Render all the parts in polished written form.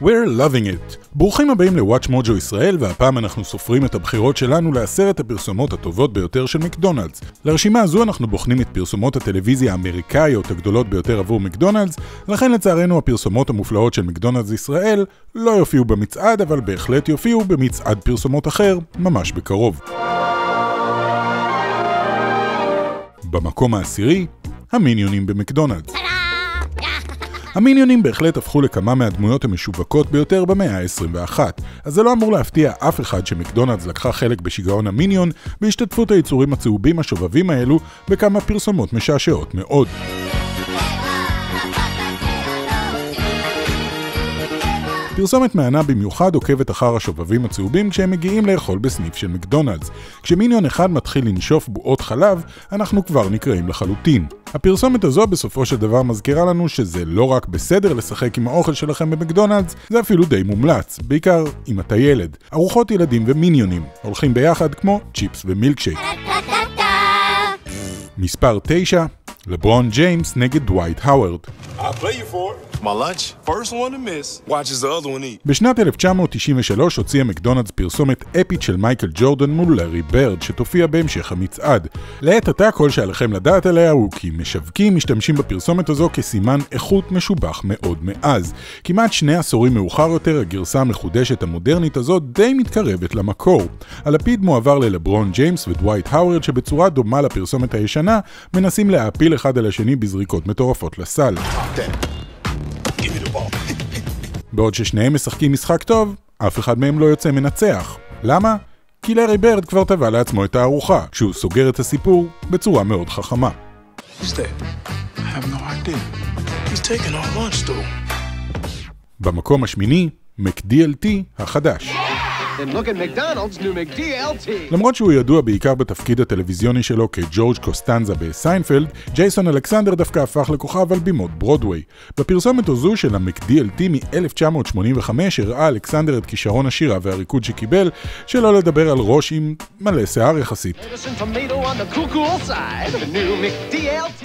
We're loving it. ברוכים הבאים ל-Watch Mojo ישראל, והפעם אנחנו סופרים את הבחירות שלנו ל10 הפרסומות הטובות ביותר של מקדונלדס. לרשימה הזו אנחנו בוחנים את פרסומות הטלוויזיה האמריקאיות הגדולות ביותר עבור מקדונלדס, לכן לצערנו הפרסומות המופלאות של מקדונלדס ישראל לא יופיעו במצעד, אבל בהחלט יופיעו במצעד פרסומות אחר ממש בקרוב. במקום העשירי, המיניונים במקדונלדס. המיניונים בהחלט הפכו לכמה מהדמויות המשווקות ביותר במאה ה-21, אז זה לא אמור להפתיע אף אחד שמקדונלדס לקחה חלק בשיגעון המיניון בהשתתפות היצורים הצהובים השובבים האלו בכמה פרסומות משעשעות מאוד. פרסומת מענה במיוחד עוקבת אחר השובבים הצהובים כשהם מגיעים לאכול בסניף של מקדונלדס. כשמיניון אחד מתחיל לנשוף בועות חלב, אנחנו כבר נקראים לחלוטין. הפרסומת הזו בסופו של דבר מזכירה לנו שזה לא רק בסדר לשחק עם האוכל שלכם במקדונלדס, זה אפילו די מומלץ, בעיקר אם אתה ילד. ארוחות ילדים ומיניונים הולכים ביחד כמו צ'יפס ומילקשייק. מספר 9, לברון ג'יימס נגד דווייט האוורד. בשנת 1993 הוציאה מקדונלדס פרסומת אפית של מייקל ג'ורדן מול לארי ברד שתופיע בהמשך המצעד. לעת עתה כל שעליכם לדעת עליה הוא כי משווקים משתמשים בפרסומת הזו כסימן איכות משובח מאוד מאז. כמעט 2 עשורים מאוחר יותר הגרסה המחודשת המודרנית הזו די מתקרבת למקור. הלפיד מועבר ללברון ג'יימס ודווייט האוורד שבצורה דומה לפרסומת הישנה מנסים להפיל אחד על השני בזריקות מטורפות לסל. בעוד ששניהם משחקים משחק טוב, אף אחד מהם לא יוצא מנצח. למה? כי לארי ברד כבר טבע לעצמו את הארוחה, כשהוא סוגר את הסיפור בצורה מאוד חכמה. במקום השמיני, McDLT החדש. למרות שהוא ידוע בעיקר בתפקיד הטלוויזיוני שלו כג'ורג' קוסטנזה בסיינפלד, ג'ייסון אלכסנדר דווקא הפך לכוכב על בימות ברודווי. בפרסומת הזו של ה-McDLT מ-1985 הראה אלכסנדר את כישרון השירה והריקוד שקיבל, שלא לדבר על ראש עם מלא שיער יחסית.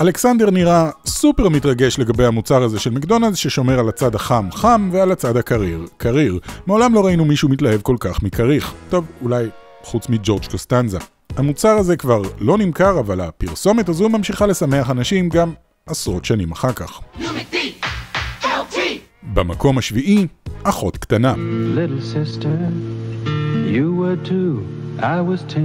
אלכסנדר נראה סופר מתרגש לגבי המוצר הזה של מקדונלדס ששומר על הצד החם חם ועל הצד הקריר קריר. מעולם לא ראינו מישהו מתלהב כל כך מקריך. טוב, אולי חוץ מג'ורג' קוסטנזה. המוצר הזה כבר לא נמכר, אבל הפרסומת הזו ממשיכה לשמח אנשים גם עשרות שנים אחר כך. במקום השביעי, אחות קטנה. Little sister, you were 2, I was 10.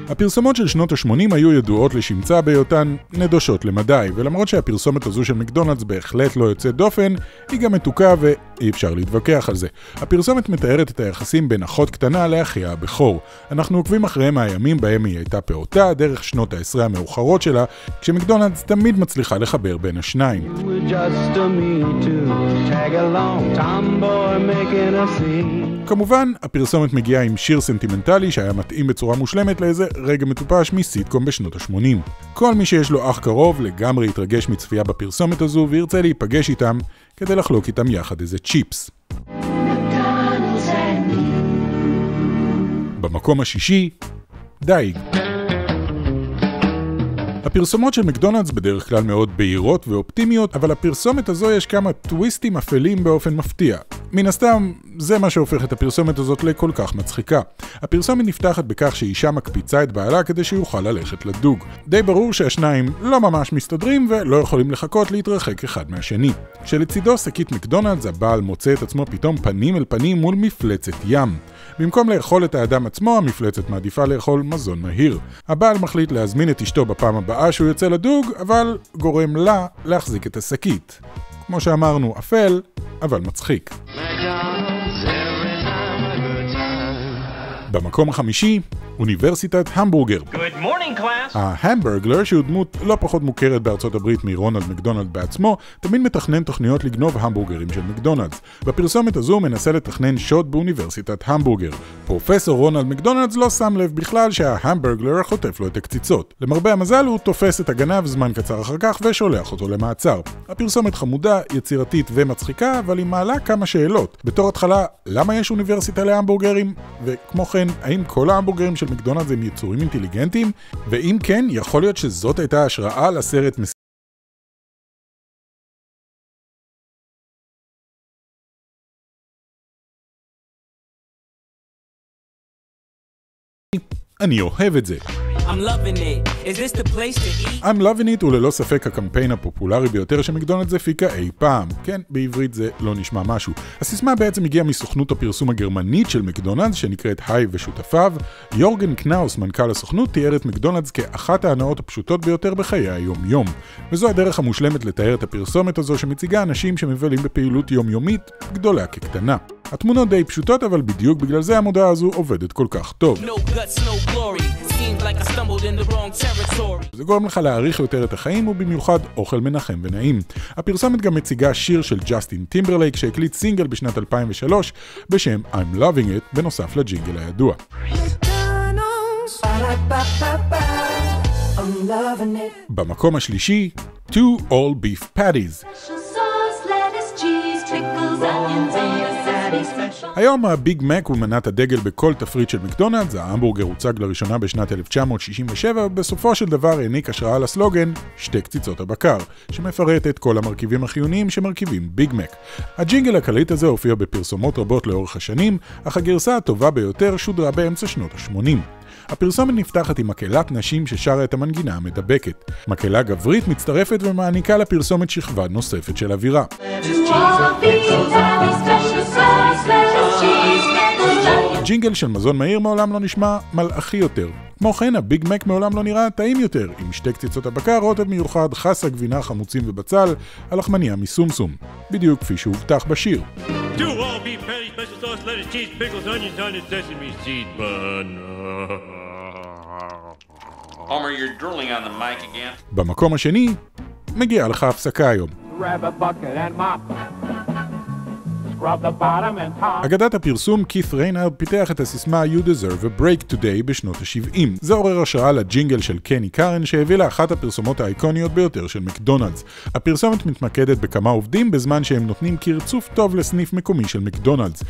הפרסומות של שנות ה-80 היו ידועות לשמצה בהיותן נדושות למדי, ולמרות שהפרסומת הזו של מקדונלדס בהחלט לא יוצאת דופן, היא גם מתוקה ואי אפשר להתווכח על זה. הפרסומת מתארת את היחסים בין אחות קטנה לאחיה הבכור. אנחנו עוקבים אחריהם מהימים בהם היא הייתה פעוטה דרך שנות ה-10 המאוחרות שלה, כשמקדונלדס תמיד מצליחה לחבר בין השניים. כמובן, הפרסומת מגיעה עם שיר סנטימנטלי שהיה מתאים בצורה מושלמת לאיזה רגע מטופש מסיטקום בשנות ה-80. כל מי שיש לו אח קרוב לגמרי יתרגש מצפייה בפרסומת הזו וירצה להיפגש איתם כדי לחלוק איתם יחד איזה צ'יפס. במקום השישי, דייג. הפרסומות של מקדונלדס בדרך כלל מאוד בהירות ואופטימיות, אבל הפרסומת הזו יש כמה טוויסטים אפלים באופן מפתיע. מן הסתם, זה מה שהופך את הפרסומת הזאת לכל כך מצחיקה. הפרסומת נפתחת בכך שאישה מקפיצה את בעלה כדי שיוכל ללכת לדוג. די ברור שהשניים לא ממש מסתדרים ולא יכולים לחכות להתרחק אחד מהשני. כשלצידו שקית מקדונלדס, הבעל מוצא את עצמו פתאום פנים אל פנים מול מפלצת ים. במקום לאכול את האדם עצמו, המפלצת מעדיפה לאכול מזון מהיר. הבעל מחליט להזמין את אשתו בפעם הבאה שהוא יוצא לדוג, אבל גורם לה להחזיק את השקית. כמו שאמרנו, אפל, אבל מצחיק. במקום החמישי, אוניברסיטת המבורגר. ההמברגלר, שהוא דמות לא פחות מוכרת בארצות הברית מרונלד מקדונלד בעצמו, תמיד מתכנן תוכניות לגנוב המבורגרים של מקדונלדס. בפרסומת הזו הוא מנסה לתכנן שוד באוניברסיטת המבורגר. פרופסור רונלד מקדונלדס לא שם לב בכלל שההמברגלר חוטף לו את הקציצות. למרבה המזל הוא תופס את הגנב זמן קצר אחר כך ושולח אותו למעצר. הפרסומת חמודה, יצירתית ומצחיקה, אבל היא מעלה כמה שאלות. בתור התחלה, למה יש אוניברסיטה להמבורגרים? וכמו כן, האם כל ההמבורגרים של מקדונלדס הם יצורים אינטליגנטיים? ואם כן, יכול להיות שזאת הייתה השראה לסרט אני אוהב את זה. I'm loving it. Is this the place to eat? I'm loving it הוא ללא ספק הקמפיין הפופולרי ביותר שמקדונלדס הפיקה אי פעם. כן, בעברית זה לא נשמע משהו. הסיסמה בעצם הגיעה מסוכנות הפרסום הגרמנית של מקדונלדס שנקראת היי ושותפיו. יורגן קנאוס, מנכ"ל הסוכנות, תיאר את מקדונלדס כאחת ההנאות הפשוטות ביותר בחיי היום-יום. וזו הדרך המושלמת לתאר את הפרסומת הזו שמציגה אנשים שמבלים בפעילות יומיומית, גדולה כקטנה. התמונות די פשוטות, אבל בדיוק בגלל זה המודעה הזו עובדת כל כך טוב. No guts, no glory. Seems like I stumbled in the wrong territory. זה גורם לך להעריך יותר את החיים, ובמיוחד אוכל מנחם ונעים. הפרסומת גם מציגה שיר של ג'סטין טימברלייק שהקליט סינגל בשנת 2003 בשם I'm Loving It, בנוסף לג'ינגל הידוע. במקום השלישי, Two All Beef Patties. היום הביג מק הוא מנת הדגל בכל תפריט של מקדונלדס. ההמבורגר הוצג לראשונה בשנת 1967, ובסופו של דבר העניק השראה לסלוגן שתי קציצות הבקר, שמפרט את כל המרכיבים החיוניים שמרכיבים ביג מק. הג'ינגל הקליט הזה הופיע בפרסומות רבות לאורך השנים, אך הגרסה הטובה ביותר שודרה באמצע שנות ה-80. הפרסומת נפתחת עם מקהלת נשים ששרה את המנגינה המדבקת. מקהלה גברית מצטרפת ומעניקה לפרסומת שכבה נוספת של אווירה. ג'ינגל של מזון מהיר מעולם לא נשמע מלאכי יותר. כמו כן, הביג מק מעולם לא נראה טעים יותר, עם שתי קציצות הבקר, רוטב מיוחד, חסה, גבינה, חמוצים ובצל, הלחמניה מסומסום. בדיוק כפי שהובטח בשיר. Homer, you're drooling on the mic again. במקום השני, מגיעה לך הפסקה היום. אגדת הפרסום כית ריינארד פיתח את הסיסמה You deserve a break today בשנות ה-70. זה עורר השראה לג'ינגל של קני קארן שהביא לאחת הפרסומות האיקוניות ביותר של מקדונלדס. הפרסומת מתמקדת בכמה עובדים בזמן שהם נותנים קרצוף טוב לסניף מקומי של מקדונלדס.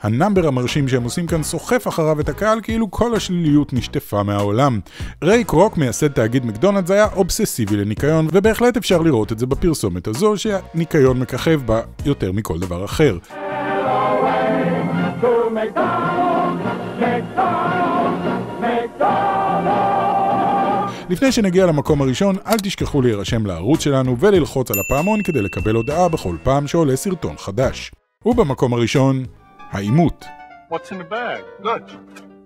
הנאמבר המרשים שהם עושים כאן סוחף אחריו את הקהל כאילו כל השליליות נשטפה מהעולם. ריי קרוק, מייסד תאגיד מקדונלדס, היה אובססיבי לניקיון, ובהחלט אפשר לראות את זה בפרסומת הזו שהניקיון מככב בה יותר מכל דבר אחר. לפני שנגיע למקום הראשון, אל תשכחו להירשם לערוץ שלנו וללחוץ על הפעמון כדי לקבל הודעה בכל פעם שעולה סרטון חדש. ובמקום הראשון, העימות. What's in the bag? Lunch.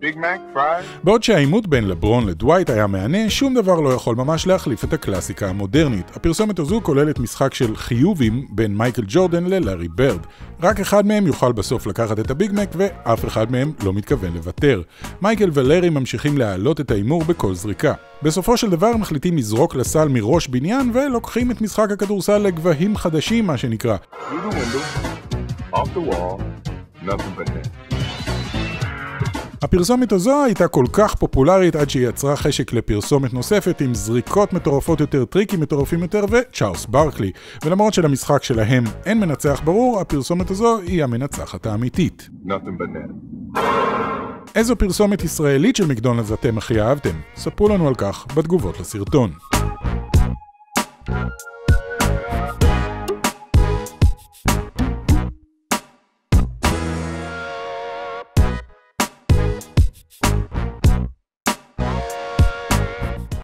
Big Mac, fries. בעוד שהעימות בין לברון לדווייט היה מענה, שום דבר לא יכול ממש להחליף את הקלאסיקה המודרנית. הפרסומת הזו כוללת משחק של חיובים בין מייקל ג'ורדן ללארי ברד. רק אחד מהם יוכל בסוף לקחת את הביג מק ואף אחד מהם לא מתכוון לוותר. מייקל ולארי ממשיכים להעלות את האימור בכל זריקה. בסופו של דבר מחליטים לזרוק לסל מראש בניין ולוקחים את משחק הכדורסל לגבהים חדשים, מה שנקרא. Through the window, off the wall, nothing but net. הפרסומת הזו הייתה כל כך פופולרית עד שהיא יצרה חשק לפרסומת נוספת עם זריקות מטורפות יותר, טריקים מטורפים יותר וצ'ארלס ברקלי. ולמרות שלמשחק שלהם אין מנצח ברור, הפרסומת הזו היא המנצחת האמיתית. Nothing but net. איזו פרסומת ישראלית של מקדונלדס אתם הכי אהבתם? ספרו לנו על כך בתגובות לסרטון.